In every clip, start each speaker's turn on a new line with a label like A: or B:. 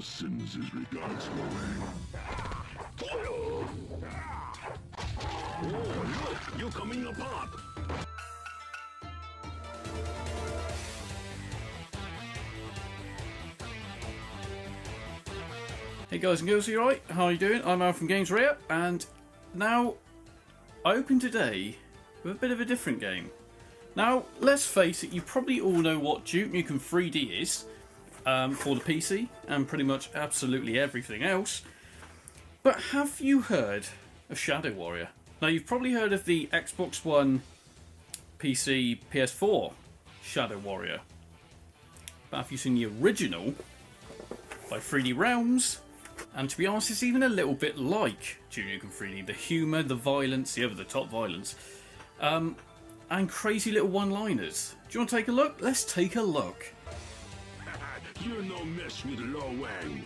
A: sends his regards your way. Oh, look! You're coming apart!
B: Hey guys and girls, you alright? How are you doing? I'm Al from Games Rare, and now I open today with a bit of a different game. Now, let's face it, you probably all know what Duke Nukem 3D is for the PC, and pretty much absolutely everything else. But have you heard of Shadow Warrior? Now, you've probably heard of the Xbox One, PC, PS4 Shadow Warrior. But have you seen the original by 3D Realms? And to be honest, it's even a little bit like Duke Nukem 3D. The humour, the violence, the over-the-top violence. And crazy little one-liners. Do you want to take a look? Let's take a look.
A: You're no mess with Lo Wang.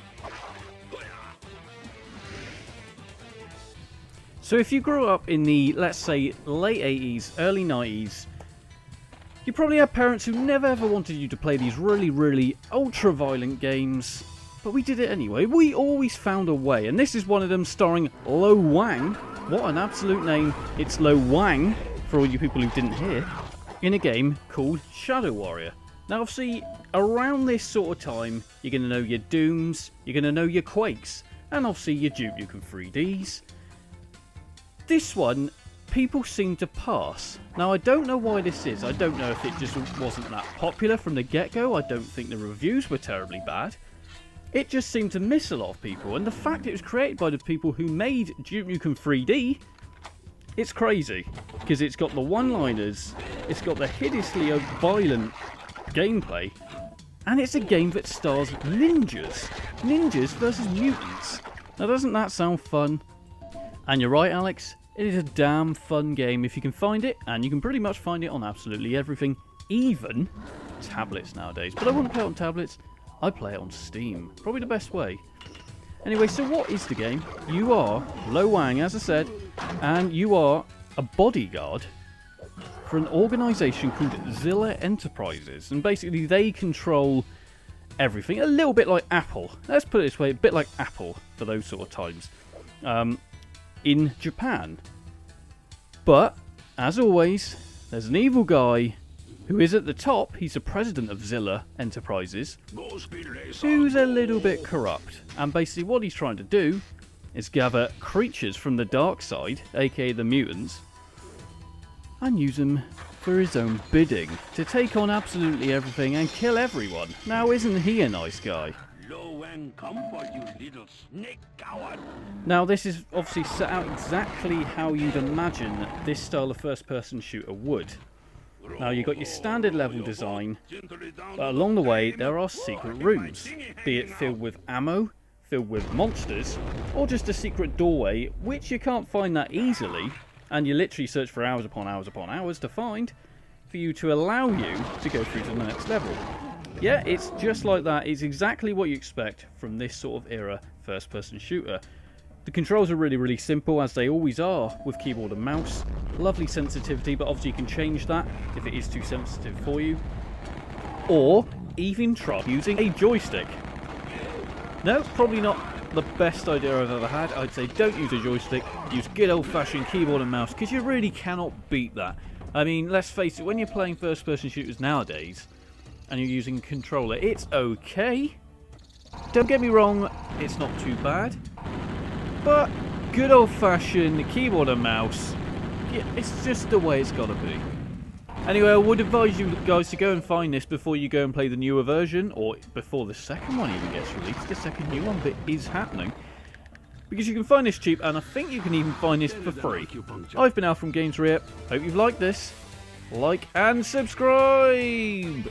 B: So if you grew up in the, let's say, late 80s, early 90s, you probably had parents who never ever wanted you to play these really ultra-violent games. But we did it anyway. We always found a way. And this is one of them, starring Lo Wang. What an absolute name. It's Lo Wang, for all you people who didn't hear, in a game called Shadow Warrior. Now obviously, around this sort of time, you're going to know your Dooms, you're going to know your Quakes, and obviously your Duke Nukem 3Ds. This one, people seem to pass. Now I don't know why this is. I don't know if it just wasn't that popular from the get-go. I don't think the reviews were terribly bad. It just seemed to miss a lot of people, and the fact it was created by the people who made Duke Nukem 3D, it's crazy, because it's got the one-liners, it's got the hideously violent gameplay, and it's a game that stars ninjas. Ninjas versus mutants. Now doesn't that sound fun? And you're right, Alex, it is a damn fun game if you can find it, and you can pretty much find it on absolutely everything, even tablets nowadays. But I wouldn't play it on tablets. I play it on Steam. Probably the best way. Anyway, so what is the game? You are Lo Wang, as I said, and you are a bodyguard for an organisation called Zilla Enterprises. And basically they control everything. A little bit like Apple. Let's put it this way, a bit like Apple for those sort of times. In Japan. But, as always, there's an evil guy who is at the top. He's the president of Zilla Enterprises, who's a little bit corrupt. And basically what he's trying to do is gather creatures from the dark side, aka the mutants, and use them for his own bidding, to take on absolutely everything and kill everyone. Now isn't he a nice guy?
A: Lo Wang, come for you little snake coward.
B: Now this is obviously set out exactly how you'd imagine this style of first-person shooter would. Now you've got your standard level design, but along the way there are secret rooms, be it filled with ammo, filled with monsters, or just a secret doorway which you can't find that easily, and you literally search for hours upon hours upon hours to find, for you to allow you to go through to the next level. Yeah, it's just like that. It's exactly what you expect from this sort of era first-person shooter. The controls are really simple, as they always are with keyboard and mouse. Lovely sensitivity, but obviously you can change that if it is too sensitive for you. Or even try using a joystick. No, probably not the best idea I've ever had. I'd say don't use a joystick, use good old-fashioned keyboard and mouse, because you really cannot beat that. I mean, let's face it, when you're playing first-person shooters nowadays, and you're using a controller, it's okay. Don't get me wrong, it's not too bad. But good old-fashioned keyboard and mouse, yeah, it's just the way it's got to be. Anyway, I would advise you guys to go and find this before you go and play the newer version, or before the second one even gets released. The second new one bit is happening. Because you can find this cheap, and I think you can even find this for free. I've been Al from Games Rare. Hope you've liked this. Like and subscribe!